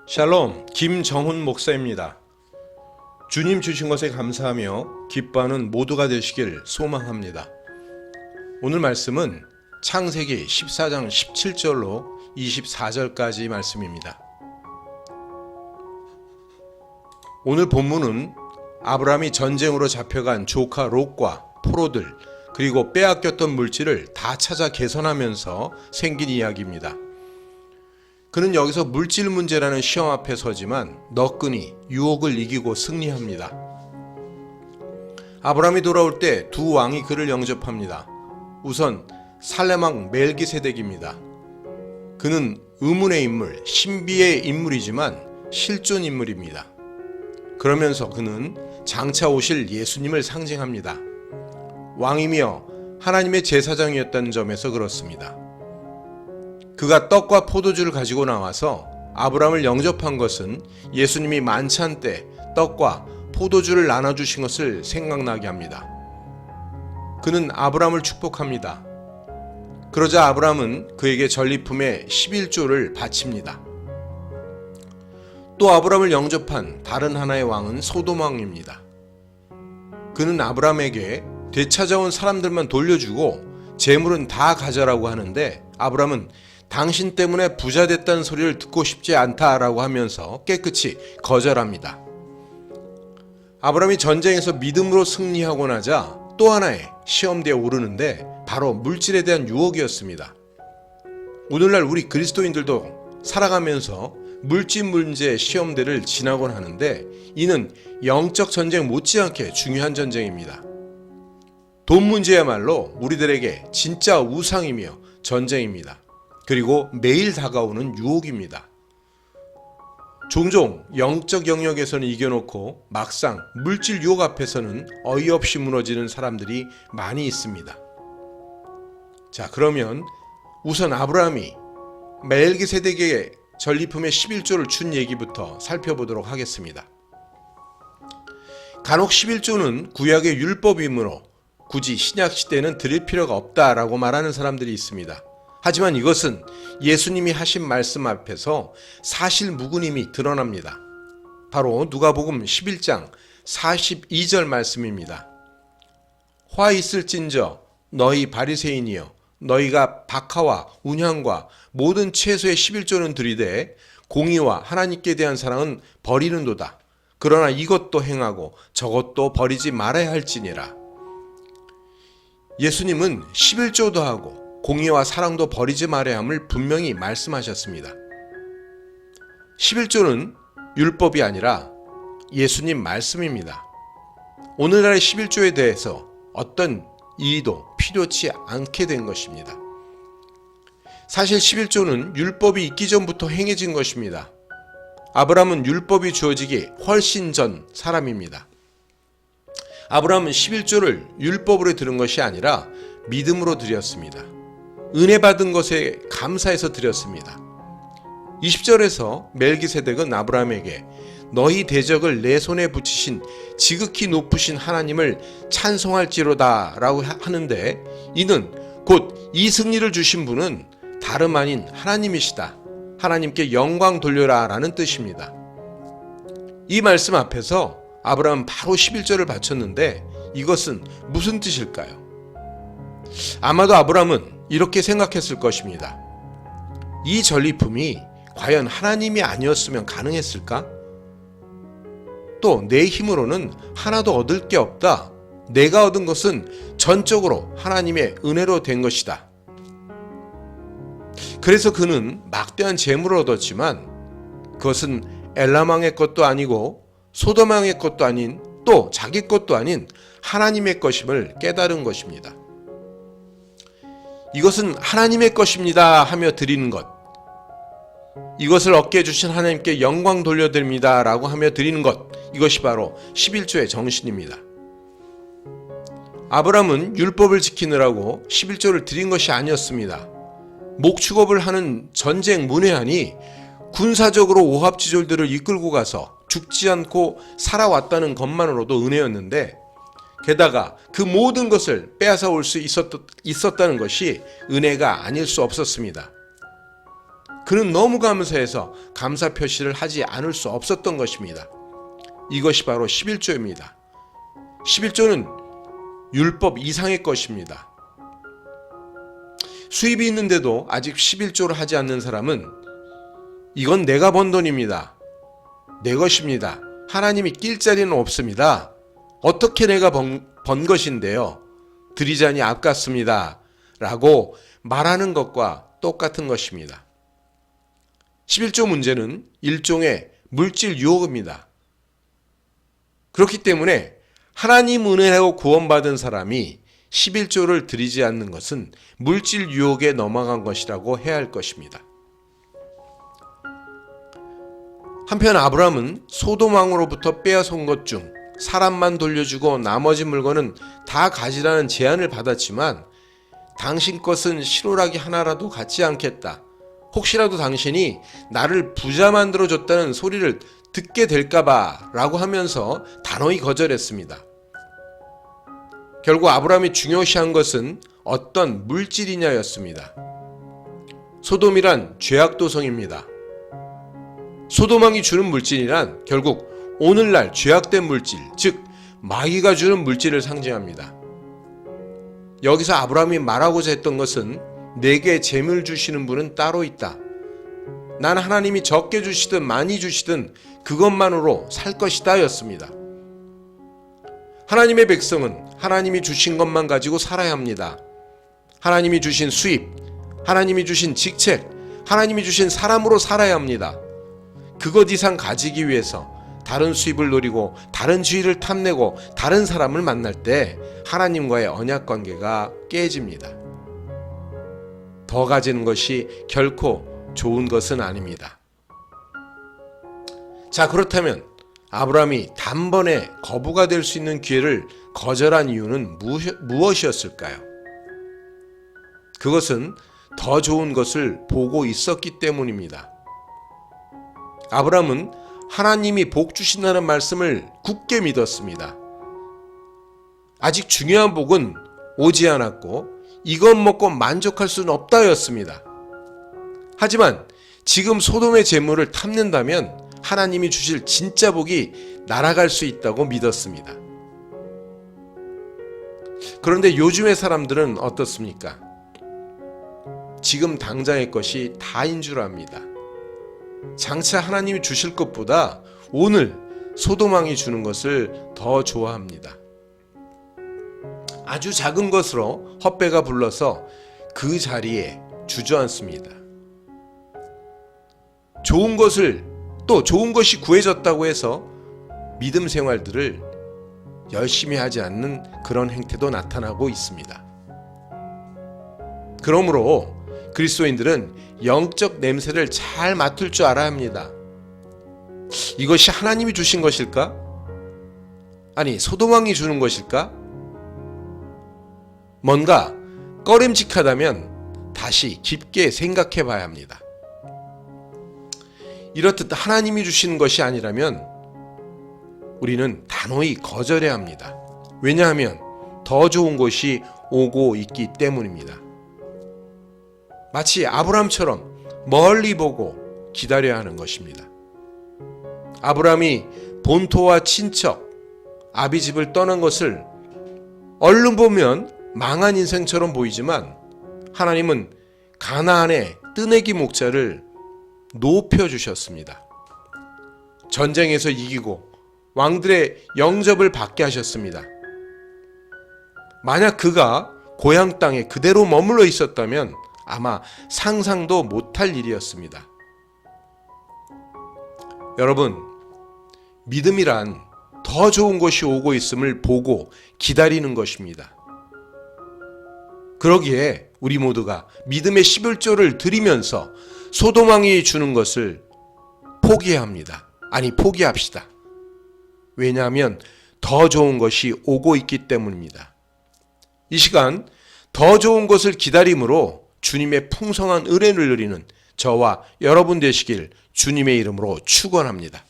샬롬, 김정훈 목사입니다. 주님 주신 것에 감사하며 기뻐하는 모두가 되시길 소망합니다. 오늘 말씀은 창세기 14장 17절로 24절까지 말씀입니다. 오늘 본문은 아브라함이 전쟁으로 잡혀간 조카 롯과 포로들 그리고 빼앗겼던 물질을 다 찾아 개선하면서 생긴 이야기입니다. 그는 여기서 물질 문제라는 시험 앞에 서지만 너끈히 유혹을 이기고 승리합니다. 아브라함이 돌아올 때 두 왕이 그를 영접합니다. 우선 살렘왕 멜기세덱입니다. 그는 의문의 인물, 신비의 인물이지만 실존 인물입니다. 그러면서 그는 장차 오실 예수님을 상징합니다. 왕이며 하나님의 제사장이었다는 점에서 그렇습니다. 그가 떡과 포도주를 가지고 나와서 아브라함을 영접한 것은 예수님이 만찬 때 떡과 포도주를 나눠주신 것을 생각나게 합니다. 그는 아브라함을 축복합니다. 그러자 아브라함은 그에게 전리품의 11조를 바칩니다. 또 아브라함을 영접한 다른 하나의 왕은 소돔 왕입니다. 그는 아브라함에게 되찾아온 사람들만 돌려주고 재물은 다 가져라고 하는데 아브라함은 당신 때문에 부자 됐다는 소리를 듣고 싶지 않다라고 하면서 깨끗이 거절합니다. 아브라함이 전쟁에서 믿음으로 승리하고 나자 또 하나의 시험대에 오르는데 바로 물질에 대한 유혹이었습니다. 오늘날 우리 그리스도인들도 살아가면서 물질 문제의 시험대를 지나곤 하는데 이는 영적 전쟁 못지않게 중요한 전쟁입니다. 돈 문제야말로 우리들에게 진짜 우상이며 전쟁입니다. 그리고 매일 다가오는 유혹입니다. 종종 영적 영역에서는 이겨놓고 막상 물질 유혹 앞에서는 어이없이 무너지는 사람들이 많이 있습니다. 자, 그러면 우선 아브라함이 멜기세덱에게 전리품의 11조를 준 얘기부터 살펴보도록 하겠습니다. 간혹 11조는 구약의 율법이므로 굳이 신약 시대에는 드릴 필요가 없다라고 말하는 사람들이 있습니다. 하지만 이것은 예수님이 하신 말씀 앞에서 사실 무근임이 드러납니다. 바로 누가복음 11장 42절 말씀입니다. 화 있을진저 너희 바리새인이여 너희가 박하와 운향과 모든 채소의 11조는 드리되 공의와 하나님께 대한 사랑은 버리는도다. 그러나 이것도 행하고 저것도 버리지 말아야 할지니라. 예수님은 11조도 하고 공의와 사랑도 버리지 말아야 함을 분명히 말씀하셨습니다. 11조는 율법이 아니라 예수님 말씀입니다. 오늘날의 11조에 대해서 어떤 이의도 필요치 않게 된 것입니다. 사실 11조는 율법이 있기 전부터 행해진 것입니다. 아브라함은 율법이 주어지기 훨씬 전 사람입니다. 아브라함은 11조를 율법으로 들은 것이 아니라 믿음으로 드렸습니다. 은혜 받은 것에 감사해서 드렸습니다. 20절에서 멜기세덱은 아브라함에게 너희 대적을 내 손에 붙이신 지극히 높으신 하나님을 찬송할지로다 라고 하는데 이는 곧 이 승리를 주신 분은 다름 아닌 하나님이시다. 하나님께 영광 돌려라 라는 뜻입니다. 이 말씀 앞에서 아브라함은 바로 11절을 바쳤는데 이것은 무슨 뜻일까요? 아마도 아브라함은 이렇게 생각했을 것입니다. 이 전리품이 과연 하나님이 아니었으면 가능했을까? 또 내 힘으로는 하나도 얻을 게 없다. 내가 얻은 것은 전적으로 하나님의 은혜로 된 것이다. 그래서 그는 막대한 재물을 얻었지만 그것은 엘람왕의 것도 아니고 소돔왕의 것도 아닌 또 자기 것도 아닌 하나님의 것임을 깨달은 것입니다. 이것은 하나님의 것입니다 하며 드리는 것, 이것을 얻게 해주신 하나님께 영광 돌려드립니다 라고 하며 드리는 것, 이것이 바로 11조의 정신입니다. 아브라함은 율법을 지키느라고 11조를 드린 것이 아니었습니다. 목축업을 하는 전쟁 문외한이 군사적으로 오합지졸들을 이끌고 가서 죽지 않고 살아왔다는 것만으로도 은혜였는데 게다가 그 모든 것을 빼앗아 올 수 있었다는 것이 은혜가 아닐 수 없었습니다. 그는 너무 감사해서 감사 표시를 하지 않을 수 없었던 것입니다. 이것이 바로 11조입니다. 11조는 율법 이상의 것입니다. 수입이 있는데도 아직 11조를 하지 않는 사람은 이건 내가 번 돈입니다. 내 것입니다. 하나님이 낄 자리는 없습니다. 어떻게 내가 번 것인데요. 드리자니 아깝습니다. 라고 말하는 것과 똑같은 것입니다. 11조 문제는 일종의 물질 유혹입니다. 그렇기 때문에 하나님 은혜로 구원받은 사람이 11조를 드리지 않는 것은 물질 유혹에 넘어간 것이라고 해야 할 것입니다. 한편 아브라함은 소돔 왕으로부터 빼앗은 것 중 사람만 돌려주고 나머지 물건은 다 가지라는 제안을 받았지만 당신 것은 실오라기 하나라도 갖지 않겠다. 혹시라도 당신이 나를 부자 만들어줬다는 소리를 듣게 될까봐 라고 하면서 단호히 거절했습니다. 결국 아브라함이 중요시한 것은 어떤 물질이냐였습니다. 소돔이란 죄악도성입니다. 소돔왕이 주는 물질이란 결국 오늘날 죄악된 물질, 즉 마귀가 주는 물질을 상징합니다. 여기서 아브라함이 말하고자 했던 것은 내게 재물 주시는 분은 따로 있다. 난 하나님이 적게 주시든 많이 주시든 그것만으로 살 것이다 였습니다. 하나님의 백성은 하나님이 주신 것만 가지고 살아야 합니다. 하나님이 주신 수입, 하나님이 주신 직책, 하나님이 주신 사람으로 살아야 합니다. 그것 이상 가지기 위해서 다른 수입을 노리고 다른 지위를 탐내고 다른 사람을 만날 때 하나님과의 언약 관계가 깨집니다. 더 가지는 것이 결코 좋은 것은 아닙니다. 자, 그렇다면 아브라함이 단번에 거부가 될 수 있는 기회를 거절한 이유는 무엇이었을까요? 그것은 더 좋은 것을 보고 있었기 때문입니다. 아브라함은 하나님이 복 주신다는 말씀을 굳게 믿었습니다. 아직 중요한 복은 오지 않았고 이것 먹고 만족할 수는 없다였습니다. 하지만 지금 소돔의 재물을 탐낸다면 하나님이 주실 진짜 복이 날아갈 수 있다고 믿었습니다. 그런데 요즘의 사람들은 어떻습니까? 지금 당장의 것이 다인 줄 압니다. 장차 하나님이 주실 것보다 오늘 소돔왕이 주는 것을 더 좋아합니다. 아주 작은 것으로 헛배가 불러서 그 자리에 주저앉습니다. 좋은 것을 또 좋은 것이 구해졌다고 해서 믿음 생활들을 열심히 하지 않는 그런 행태도 나타나고 있습니다. 그러므로 그리스도인들은 영적 냄새를 잘 맡을 줄 알아야 합니다. 이것이 하나님이 주신 것일까? 아니, 소돔왕이 주는 것일까? 뭔가 꺼림직하다면 다시 깊게 생각해 봐야 합니다. 이렇듯 하나님이 주시는 것이 아니라면 우리는 단호히 거절해야 합니다. 왜냐하면 더 좋은 것이 오고 있기 때문입니다. 마치 아브라함처럼 멀리 보고 기다려야 하는 것입니다. 아브라함이 본토와 친척, 아비집을 떠난 것을 얼른 보면 망한 인생처럼 보이지만 하나님은 가나안의 뜨내기 목자를 높여주셨습니다. 전쟁에서 이기고 왕들의 영접을 받게 하셨습니다. 만약 그가 고향 땅에 그대로 머물러 있었다면 아마 상상도 못할 일이었습니다. 여러분, 믿음이란 더 좋은 것이 오고 있음을 보고 기다리는 것입니다. 그러기에 우리 모두가 믿음의 11조를 드리면서 소돔왕이 주는 것을 포기해야 합니다. 아니, 포기합시다. 왜냐하면 더 좋은 것이 오고 있기 때문입니다. 이 시간 더 좋은 것을 기다림으로 주님의 풍성한 은혜를 누리는 저와 여러분 되시길 주님의 이름으로 축원합니다.